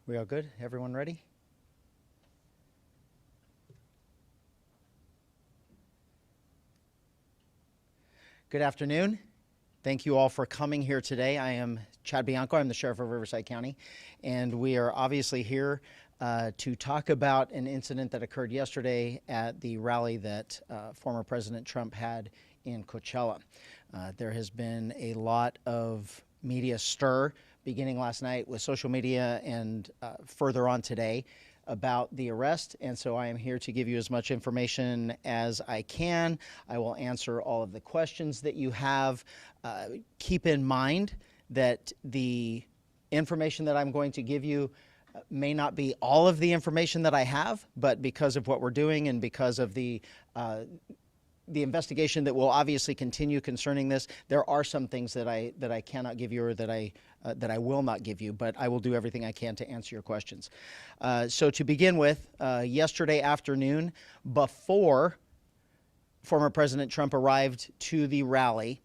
We all good? Everyone ready? Good afternoon. Thank you all for coming here today. I am Chad Bianco. I'm the Sheriff of Riverside County, and we are obviously here to talk about an incident that occurred yesterday at the rally that former President Trump had in Coachella. There has been a lot of media stir beginning last night with social media and further on today about the arrest, and so I am here to give you as much information as I can. I will answer all of the questions that you have. Keep in mind that the information that I'm going to give you may not be all of the information that I have, but because of what we're doing and because of the investigation that will obviously continue concerning this, there are some things that I cannot give you or that I will not give you, but I will do everything I can to answer your questions. So to begin with, yesterday afternoon, before former President Trump arrived to the rally,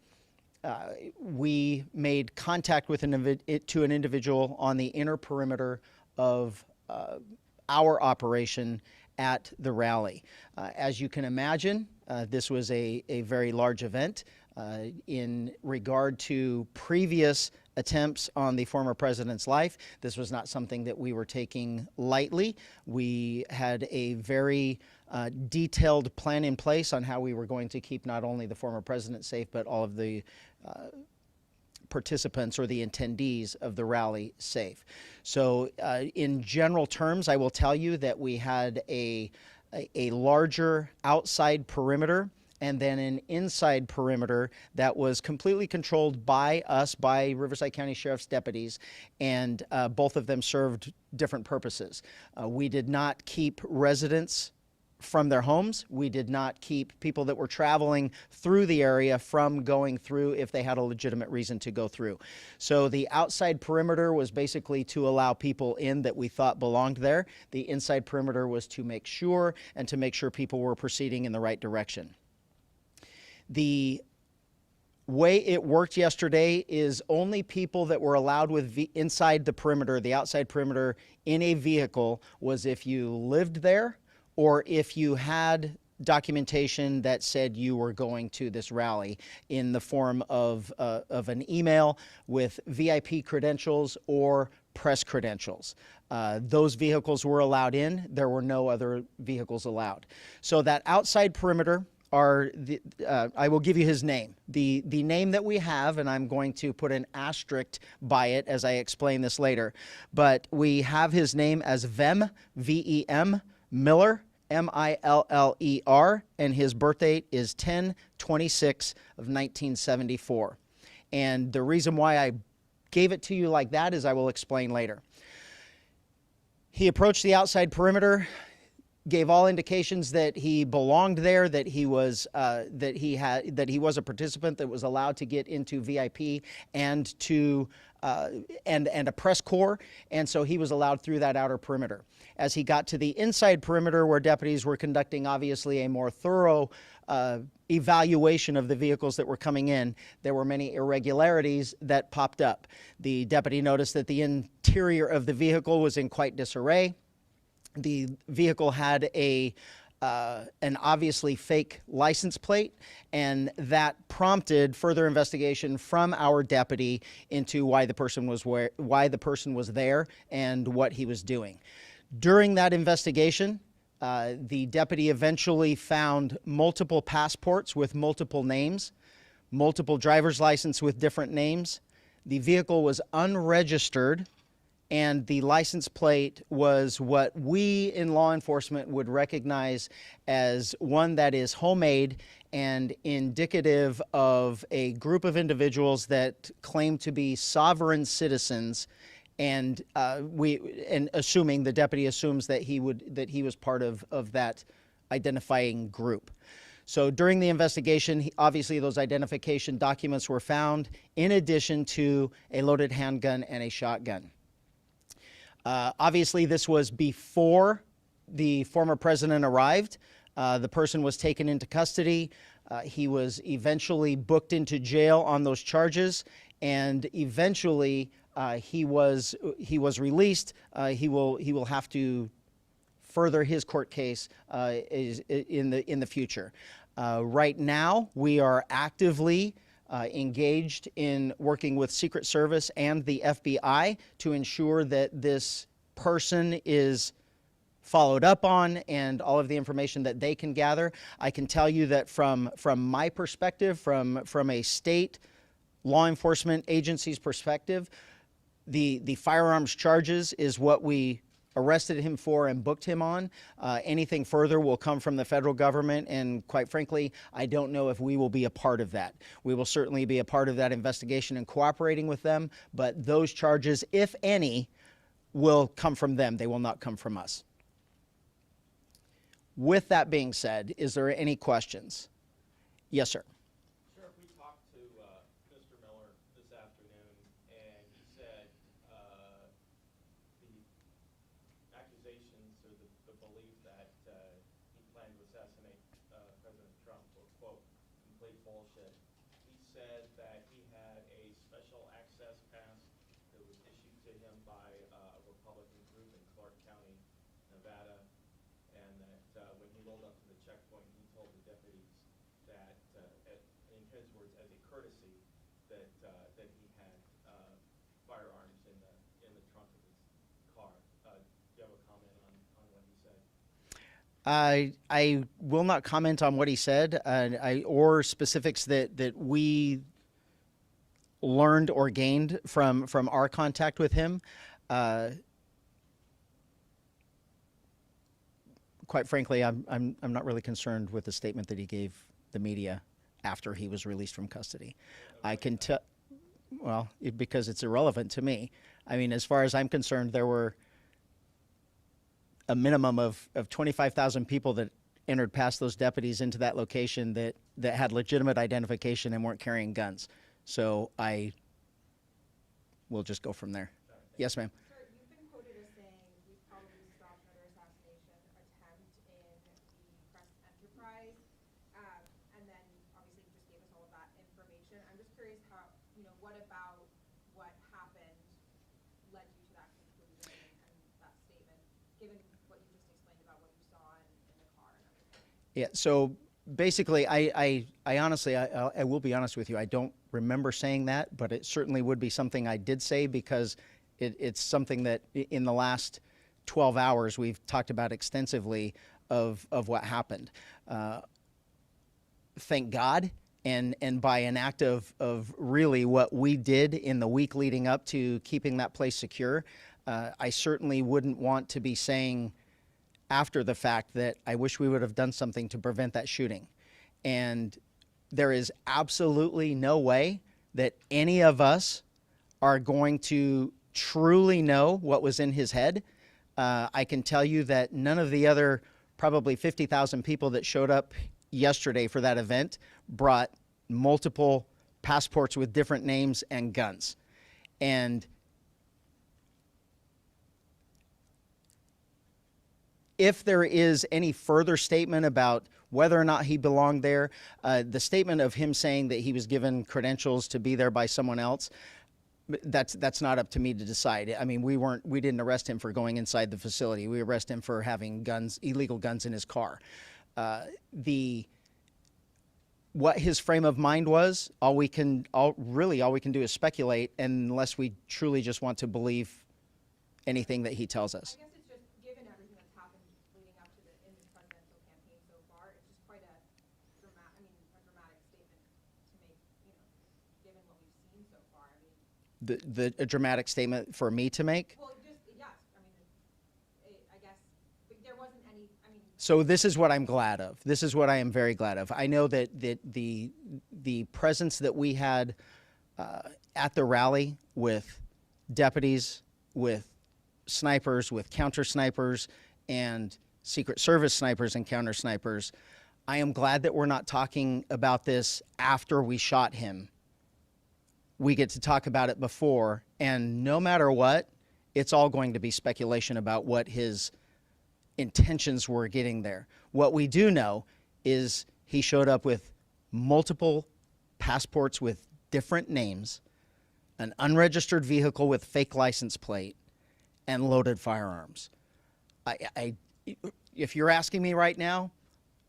we made contact with an individual on the inner perimeter of our operation at the rally. As you can imagine, this was a very large event. In regard to previous attempts on the former president's life, this was not something that we were taking lightly. We had a very detailed plan in place on how we were going to keep not only the former president safe, but all of the participants or the attendees of the rally safe. So in general terms, I will tell you that we had a larger outside perimeter and then an inside perimeter that was completely controlled by us, by Riverside County Sheriff's deputies, and both of them served different purposes. We did not keep residents from their homes. We did not keep people that were traveling through the area from going through if they had a legitimate reason to go through. So the outside perimeter was basically to allow people in that we thought belonged there. The inside perimeter was to make sure and to make sure people were proceeding in the right direction. The way it worked yesterday is only people that were allowed inside the perimeter, the outside perimeter, in a vehicle was if you lived there or if you had documentation that said you were going to this rally in the form of an email with VIP credentials or press credentials. Those vehicles were allowed in. There were no other vehicles allowed. So that outside perimeter I will give you his name. The name that we have, and I'm going to put an asterisk by it as I explain this later, but we have his name as Vem, V-E-M, Miller, M-I-L-L-E-R, and his birth date is 10/26 of 1974. And the reason why I gave it to you like that is I will explain later. He approached the outside perimeter, gave all indications that he belonged there, that he was a participant that was allowed to get into VIP and to and a press corps, and so he was allowed through that outer perimeter. As he got to the inside perimeter, where deputies were conducting obviously a more thorough evaluation of the vehicles that were coming in, there were many irregularities that popped up. The deputy noticed that the interior of the vehicle was in quite disarray. The vehicle had an obviously fake license plate, and that prompted further investigation from our deputy into why the person was there and what he was doing. During that investigation, the deputy eventually found multiple passports with multiple names, multiple driver's license with different names. The vehicle was unregistered, and the license plate was what we in law enforcement would recognize as one that is homemade and indicative of a group of individuals that claim to be sovereign citizens, and assuming the deputy assumes that he was part of that identifying group. So during the investigation, obviously those identification documents were found, in addition to a loaded handgun and a shotgun. Obviously, this was before the former president arrived. The person was taken into custody. He was eventually booked into jail on those charges, and eventually He was released. He will have to further his court case in the future. Right now, we are actively engaged in working with Secret Service and the FBI to ensure that this person is followed up on and all of the information that they can gather. I can tell you that from my perspective, from a state law enforcement agency's perspective, the firearms charges is what we arrested him for and booked him on. Anything further will come from the federal government, and quite frankly, I don't know if we will be a part of that. We will certainly be a part of that investigation and cooperating with them, but those charges, if any, will come from them. They will not come from us. With that being said, is there any questions? Yes, sir. Sheriff, we talked to Mr. Miller this afternoon, and he said the accusations or the belief that he planned to assassinate President Trump were, quote, complete bullshit. He said that he had a special access pass that was issued to him by a Republican group in Clark County, Nevada, and that when he rolled up to the checkpoint, he told the deputies that, in his words, as a courtesy, that he had firearms in the trunk of his car. Do you have a comment on what he said? I will not comment on what he said, or specifics that we learned or gained from our contact with him. Quite frankly, I'm not really concerned with the statement that he gave the media after he was released from custody. I can tell, well, because it's irrelevant to me. I mean, as far as I'm concerned, there were a minimum of 25,000 people that entered past those deputies into that location that had legitimate identification and weren't carrying guns. So I will just go from there. Yes, ma'am. Sir, you've been quoted as saying we probably stopped another assassination attempt in the press enterprise, and then obviously you just gave us all of that information. I'm just curious how, what about what happened led you to that conclusion and that statement, given what you just explained about what you saw in the car and everything? Yeah, so basically, I honestly, I will be honest with you, I don't remember saying that, but it certainly would be something I did say because it's something that in the last 12 hours we've talked about extensively of what happened. Thank God, and by an act of really what we did in the week leading up to keeping that place secure, I certainly wouldn't want to be saying after the fact that I wish we would have done something to prevent that shooting. And there is absolutely no way that any of us are going to truly know what was in his head. I can tell you that none of the other probably 50,000 people that showed up yesterday for that event brought multiple passports with different names and guns. And if there is any further statement about whether or not he belonged there, the statement of him saying that he was given credentials to be there by someone else, that's not up to me to decide. I mean, we didn't arrest him for going inside the facility. We arrested him for having guns, illegal guns in his car. What his frame of mind was, all we can do is speculate, unless we truly just want to believe anything that he tells us. I guess it's just, given everything that's happened leading up to in this presidential campaign so far, it's just quite a dramatic statement to make, given what we've seen so far. I mean, A dramatic statement for me to make? well, just, yes, I mean, I guess, but there wasn't any, So this is what I'm glad of. This is what I am very glad of. I know that the presence that we had at the rally with deputies, with snipers, with counter snipers, and Secret Service snipers and counter snipers, I am glad that we're not talking about this after we shot him. We get to talk about it before, and no matter what, it's all going to be speculation about what his intentions were getting there. What we do know is he showed up with multiple passports with different names, an unregistered vehicle with fake license plate, and loaded firearms. If you're asking me right now,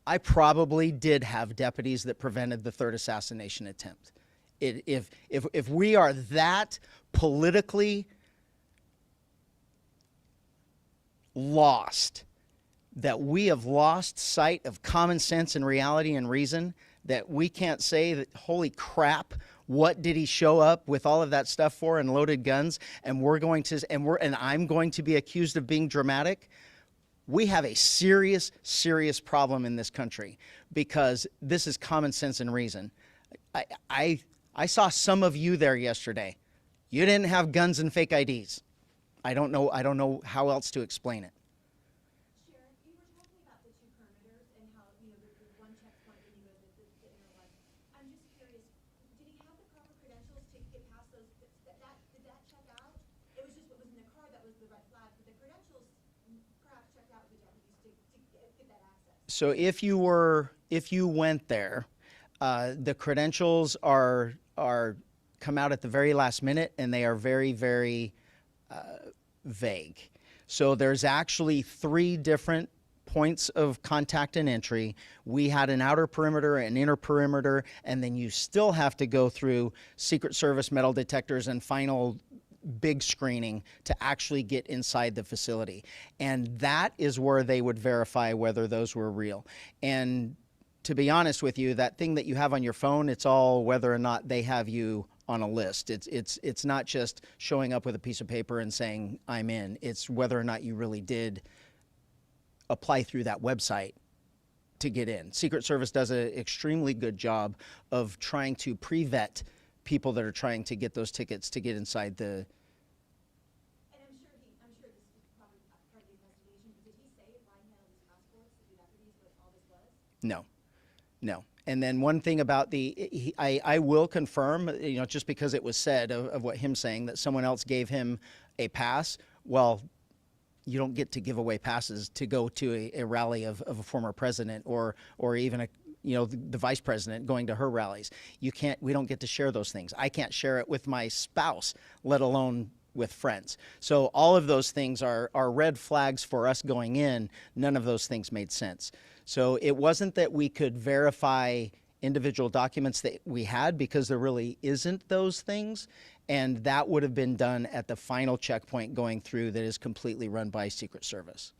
I probably did have deputies that prevented the third assassination attempt. If we are that politically lost, that we have lost sight of common sense and reality and reason, that we can't say that, holy crap, what did he show up with all of that stuff for and loaded guns, and I'm going to be accused of being dramatic. We have a serious, serious problem in this country, because this is common sense and reason. I saw some of you there yesterday. You didn't have guns and fake IDs. I don't know how else to explain it. Sharon, you were talking about the two perimeters and how, the one checkpoint and the inner one. I'm just curious, did he have the proper credentials to get past those? Did that check out? It was just what was in the car that was the red flag, but the credentials perhaps checked out with the deputies to get that access. So if you went there, the credentials are come out at the very last minute, and they are very, very vague. So there's actually 3 different points of contact and entry. We had an outer perimeter, an inner perimeter, and then you still have to go through Secret Service metal detectors and final big screening to actually get inside the facility. And that is where they would verify whether those were real. And to be honest with you, that thing that you have on your phone, it's all whether or not they have you on a list. It's not just showing up with a piece of paper and saying, I'm in. It's whether or not you really did apply through that website to get in. Secret Service does an extremely good job of trying to pre-vet people that are trying to get those tickets to get inside the. And I'm sure this is probably part of the investigation, but did he say why he had all these passports to do deputies what all this was? No. And then one thing about I will confirm, just because it was said of what him saying that someone else gave him a pass. Well, you don't get to give away passes to go to a rally of a former president or even the vice president going to her rallies. We don't get to share those things. I can't share it with my spouse, let alone with friends. So all of those things are red flags for us going in. None of those things made sense. So it wasn't that we could verify individual documents that we had, because there really isn't those things. And that would have been done at the final checkpoint going through that is completely run by Secret Service.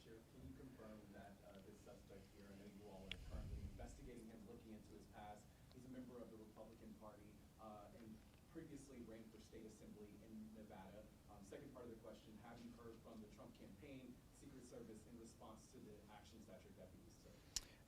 Sheriff, can you confirm that this suspect here, I know you all are currently investigating him, looking into his past. He's a member of the Republican Party and previously ran for state assembly in Nevada. Second part of the question, have you heard from the Trump campaign, Secret Service, in response to the actions that your deputies took?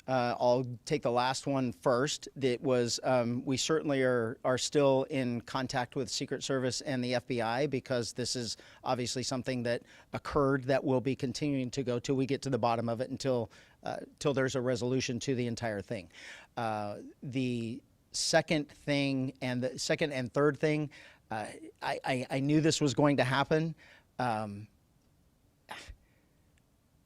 I'll take the last one first. It was we certainly are still in contact with Secret Service and the FBI, because this is obviously something that occurred that we'll be continuing to go till we get to the bottom of it, until there's a resolution to the entire thing. The second thing and the second and third thing, I knew this was going to happen.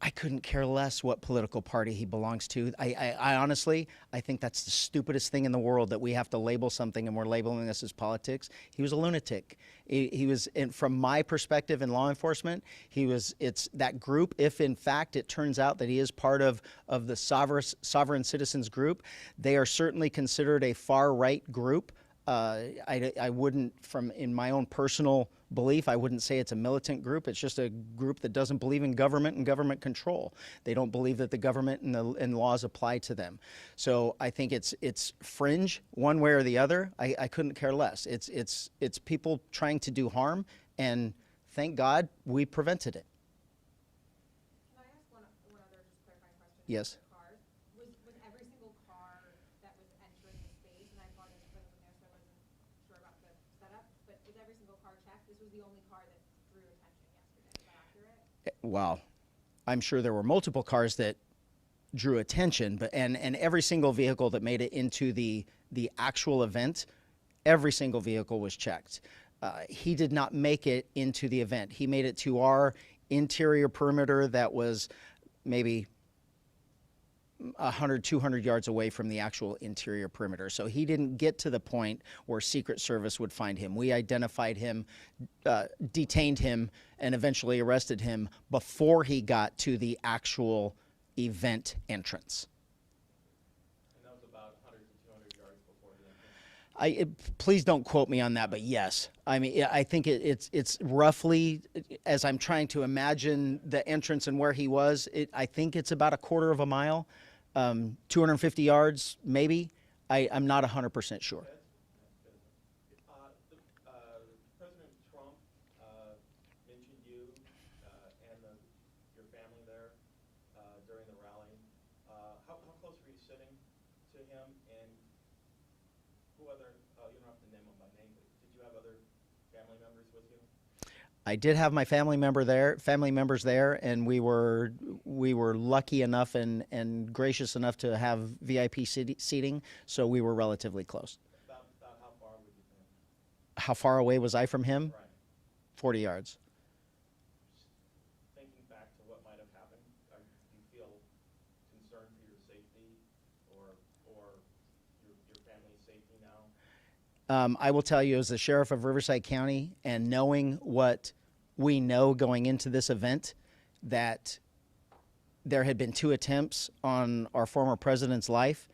I couldn't care less what political party he belongs to. I honestly, I think that's the stupidest thing in the world, that we have to label something and we're labeling this as politics. He was a lunatic. He was, and from my perspective in law enforcement, it's that group. If in fact it turns out that he is part of the sovereign citizens group, they are certainly considered a far right group. I wouldn't, in my own personal belief, I wouldn't say it's a militant group. It's just a group that doesn't believe in government and government control. They don't believe that the government and laws apply to them. So I think it's fringe one way or the other. I couldn't care less. It's people trying to do harm, and thank God we prevented it. Can I ask one other just clarifying question? Yes. The cars. Was every single car that was entering the space, and I apologize if I wasn't there, so I wasn't sure about the setup, but was every single car checked? This was the only car that drew attention yesterday. Is that accurate? Well, I'm sure there were multiple cars that drew attention, but and every single vehicle that made it into the actual event, every single vehicle was checked. He did not make it into the event. He made it to our interior perimeter that was maybe 100, 200 yards away from the actual interior perimeter. So he didn't get to the point where Secret Service would find him. We identified him, detained him, and eventually arrested him before he got to the actual event entrance. And that was about 100 to 200 yards before the entrance. Please don't quote me on that, but yes. I mean, I think it's roughly, as I'm trying to imagine the entrance and where he was, I think it's about a quarter of a mile, 250 yards, maybe. I'm not 100% sure. President Trump mentioned you and your family there during the rally. How close were you sitting to him, and who other, you don't have to name them by name, but did you have other family members with you? I did have my family members there, and we were lucky enough and gracious enough to have VIP seating, so we were relatively close. About how far would you think? How far away was I from him? Right. 40 yards. Thinking back to what might have happened, do you feel concerned for your safety or your family's safety now? I will tell you, as the sheriff of Riverside County, and knowing what we know going into this event, that there had been 2 attempts on our former president's life,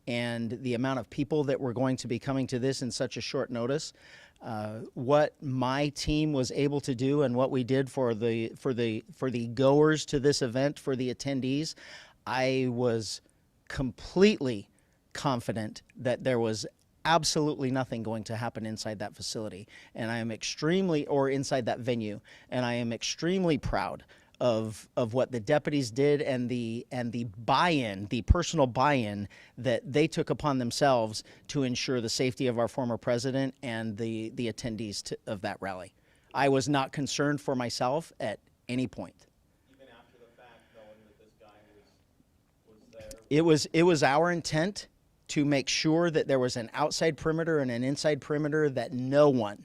and the amount of people that were going to be coming to this in such a short notice, what my team was able to do and what we did for the goers to this event, for the attendees, I was completely confident that there was absolutely nothing going to happen inside that facility, and I am inside that venue, and I am extremely proud of what the deputies did and the buy-in, the personal buy-in that they took upon themselves to ensure the safety of our former president and the attendees of that rally. I was not concerned for myself at any point. Even after the fact, knowing that this guy was there? It was our intent to make sure that there was an outside perimeter and an inside perimeter, that no one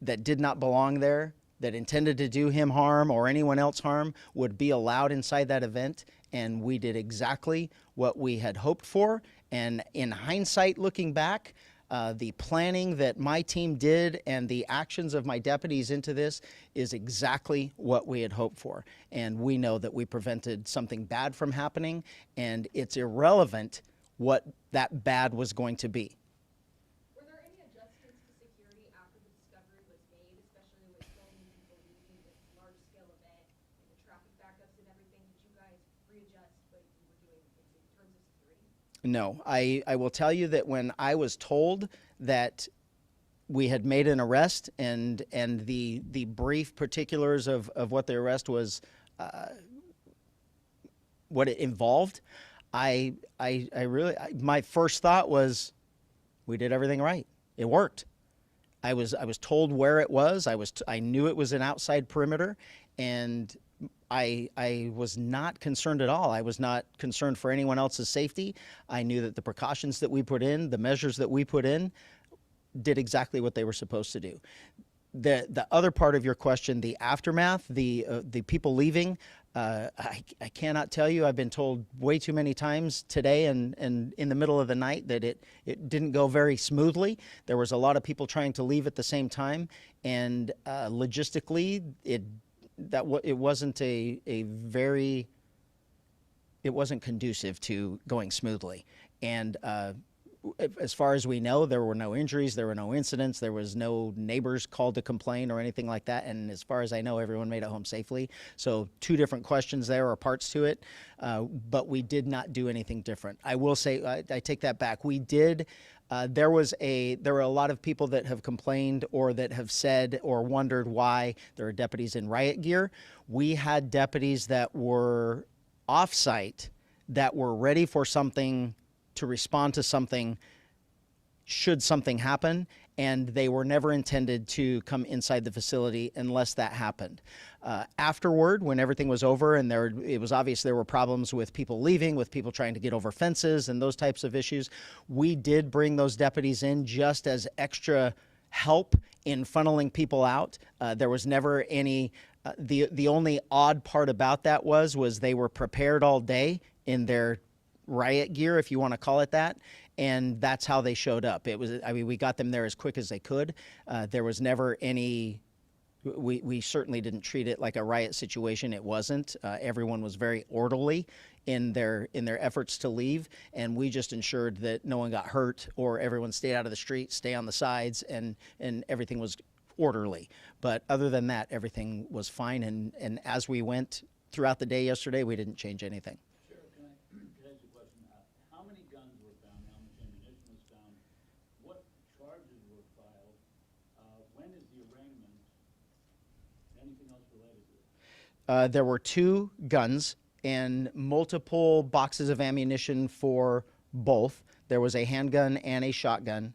that did not belong there, that intended to do him harm or anyone else harm, would be allowed inside that event. And we did exactly what we had hoped for. And in hindsight, looking back, the planning that my team did and the actions of my deputies into this is exactly what we had hoped for. And we know that we prevented something bad from happening, and it's irrelevant what that bad was going to be. Were there any adjustments to security after the discovery was made, especially with so many people leaving this large-scale event and the traffic backups and everything? Did you guys readjust what you were doing in terms of security? No, I will tell you that when I was told that we had made an arrest and the brief particulars of what the arrest was, what it involved, I really, my first thought was, we did everything right. It worked. I was told where it was. I knew it was an outside perimeter, and I was not concerned at all. I was not concerned for anyone else's safety. I knew that the precautions that we put in, the measures that we put in, did exactly what they were supposed to do. The other part of your question, the aftermath, the people leaving, I cannot tell you. I've been told way too many times today and in the middle of the night that it didn't go very smoothly. There was a lot of people trying to leave at the same time, and logistically, it wasn't it wasn't conducive to going smoothly. And as far as we know, there were no injuries, there were no incidents, there was no neighbors called to complain or anything like that. And as far as I know, everyone made it home safely. So 2 different questions there, or parts to it, but we did not do anything different. I will say, I take that back. We did. There were a lot of people that have complained or that have said or wondered why there are deputies in riot gear. We had deputies that were off-site that were ready for something, to respond to something should something happen, and they were never intended to come inside the facility unless that happened. Afterward, when everything was over and it was obvious there were problems with people leaving, with people trying to get over fences and those types of issues, we did bring those deputies in just as extra help in funneling people out. There was never any, the only odd part about that was they were prepared all day in their riot gear, if you want to call it that, and that's how they showed up. It was, I mean, we got them there as quick as they could. There was never any. We certainly didn't treat it like a riot situation. It wasn't. Everyone was very orderly in their efforts to leave, and we just ensured that no one got hurt or everyone stayed out of the street, stay on the sides, and everything was orderly. But other than that, everything was fine. And as we went throughout the day yesterday, we didn't change anything. Sheriff, can I ask you a question? How many guns were found? How much ammunition was found? What charges were filed? When is the arraignment? Anything else related to it? There were 2 guns and multiple boxes of ammunition for both. There was a handgun and a shotgun.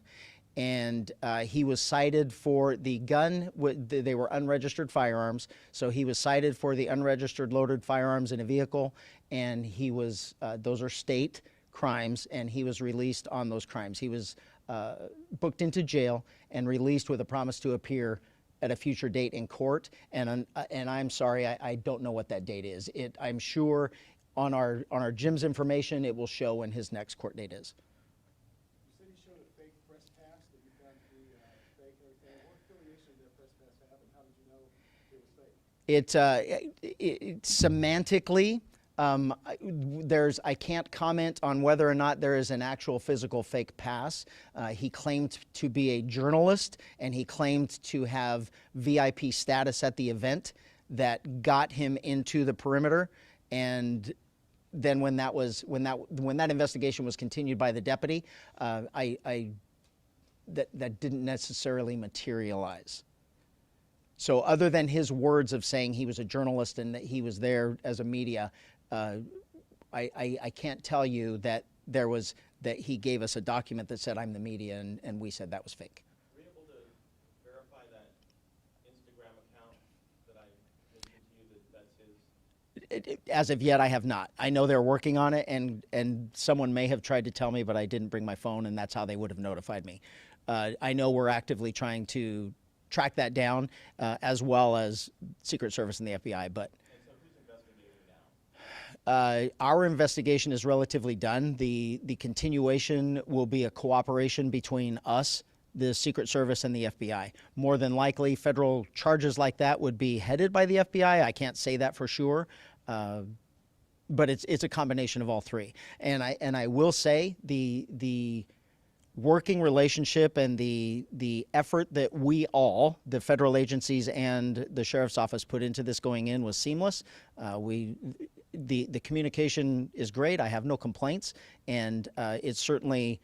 And he was cited for the gun. They were unregistered firearms. So he was cited for the unregistered loaded firearms in a vehicle. And he was, those are state crimes, and he was released on those crimes. He was booked into jail and released with a promise to appear at a future date in court. And I'm sorry, I don't know what that date is. I'm sure on our Jim's information, it will show when his next court date is. You said you showed a fake press pass, that you found to be fake and everything. What affiliation did that press pass have, and how did you know it was fake? Semantically, I can't comment on whether or not there is an actual physical fake pass. He claimed to be a journalist, and he claimed to have VIP status at the event that got him into the perimeter. And then when that investigation was continued by the deputy, that didn't necessarily materialize. So other than his words of saying he was a journalist and that he was there as a media, I can't tell you that that he gave us a document that said I'm the media, and we said that was fake. Were you able to verify that Instagram account that I mentioned to you that's his? As of yet, I have not. I know they're working on it, and someone may have tried to tell me, but I didn't bring my phone, and that's how they would have notified me. I know we're actively trying to track that down, as well as Secret Service and the FBI. But And so who's investigating now? our investigation is relatively done. The continuation will be a cooperation between us, the Secret Service, and the FBI. More than likely, federal charges like that would be headed by the FBI. I can't say that for sure, but it's a combination of all three. And I will say the working relationship and the effort that we all, the federal agencies and the sheriff's office, put into this going in was seamless. The communication is great. I have no complaints, and it's certainly,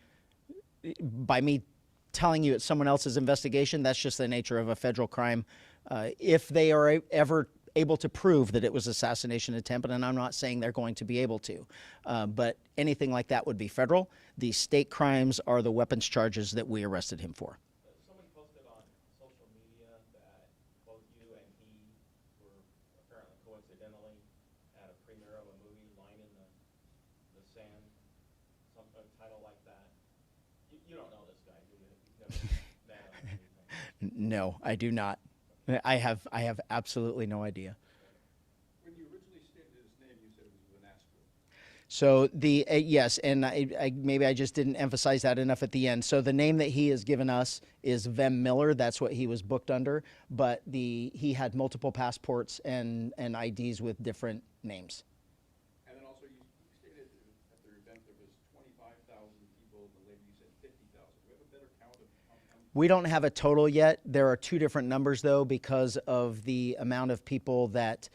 by me telling you it's someone else's investigation, that's just the nature of a federal crime. If they are ever able to prove that it was assassination attempt, and I'm not saying they're going to be able to, but anything like that would be federal. The state crimes are the weapons charges that we arrested him for. Someone posted on social media that both you and he were apparently coincidentally at a premiere of a movie, Line in the Sand, a title like that. You don't know this guy, do you? You've never met him or anything. No, I do not. I have absolutely no idea. When you originally stated his name, you said it was Vanasco. So yes, and maybe I just didn't emphasize that enough at the end. So the name that he has given us is Vem Miller. That's what he was booked under. But he had multiple passports and IDs with different names. And then also you stated at their event there was 25,000 people, and the lady you said 50,000. Do we have a better count of how many? We don't have a total yet. There are two different numbers, though, because of the amount of people that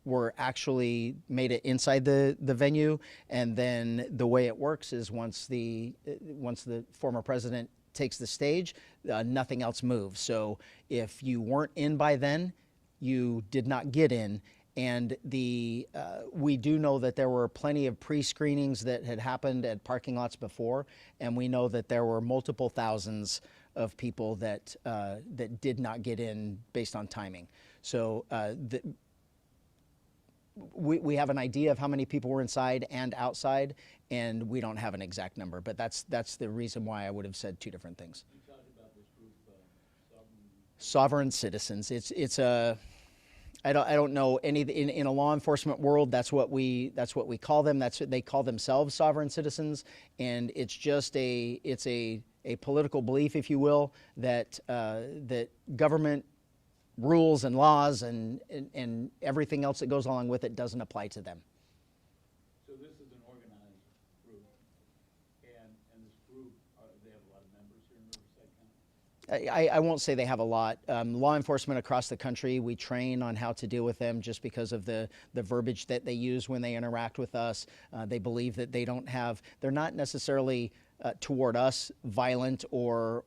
were actually made it inside the venue. And then the way it works is once the former president takes the stage, nothing else moves. So if you weren't in by then, you did not get in. And we do know that there were plenty of pre-screenings that had happened at parking lots before, and we know that there were multiple thousands of people that did not get in based on timing. So we have an idea of how many people were inside and outside, and we don't have an exact number. But that's the reason why I would have said two different things. You talked about this group, Sovereign citizens. I don't know any in a law enforcement world. That's what we call them. That's what they call themselves, sovereign citizens, and it's just a political belief, if you will, that that government rules and laws and everything else that goes along with it doesn't apply to them. So this is an organized group, and this group, they have a lot of members here in Riverside County? I won't say they have a lot. Law enforcement across the country, we train on how to deal with them just because of the verbiage that they use when they interact with us. They believe that they're not necessarily toward us violent or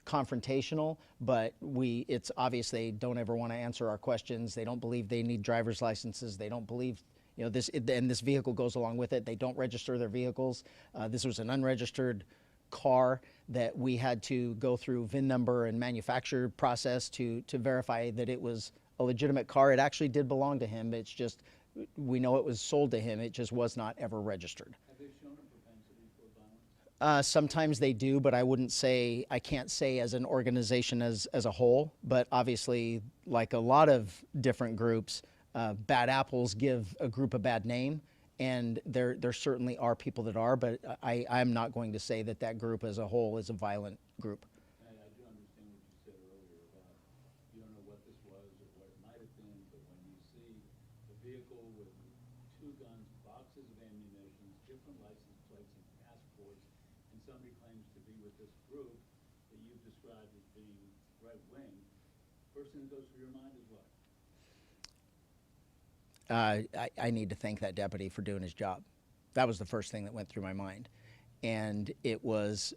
confrontational, but it's obvious they don't ever want to answer our questions. They don't believe they need driver's licenses. They don't believe, and this vehicle goes along with it. They don't register their vehicles. This was an unregistered car that we had to go through VIN number and manufacturer process to verify that it was a legitimate car. It actually did belong to him. It's just, we know it was sold to him. It just was not ever registered. Have they shown a propensity for violence? Sometimes they do, but I can't say as an organization as a whole, but obviously, like a lot of different groups, bad apples give a group a bad name, and there certainly are people that are, but I'm not going to say that that group as a whole is a violent group. I do understand what you said earlier about you don't know what this was or what it might have been, but when you see a vehicle with 2 guns, boxes of ammunition, different license plates and passports, and somebody claims to be with this group that you've described as being right-wing, first thing that goes through your mind is what? I need to thank that deputy for doing his job. That was the first thing that went through my mind. And it was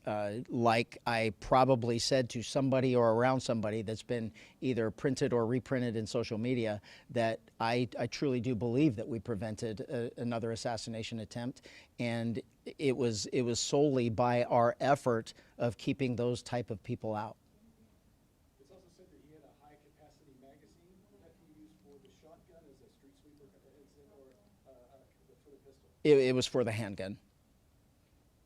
like I probably said to somebody or around somebody that's been either printed or reprinted in social media, that I truly do believe that we prevented another assassination attempt. And it was solely by our effort of keeping those type of people out. It's also said that he had a high-capacity magazine that he used for the shotgun as a street sweeper, or for the pistol. It was for the handgun.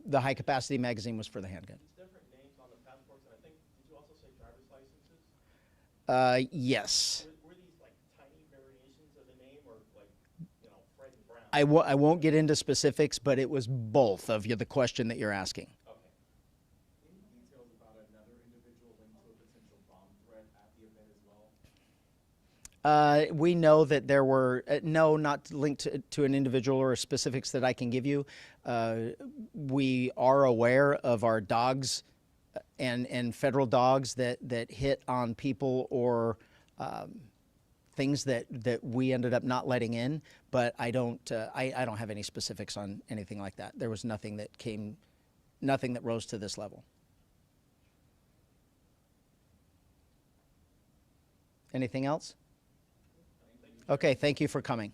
The high-capacity magazine was for the handgun. It's different names on the passports, and I think, did you also say driver's licenses? Yes. Were these like tiny variations of the name, or like, Fred and Brown? I won't get into specifics, but it was both of the question that you're asking. Okay. Any details about another individual linked to a potential bomb threat at the event as well? We know that there were, no, not linked to an individual or specifics that I can give you. We are aware of our dogs and federal dogs that hit on people or things that we ended up not letting in, but I don't have any specifics on anything like that. There was nothing that rose to this level. Anything else? Okay, thank you for coming.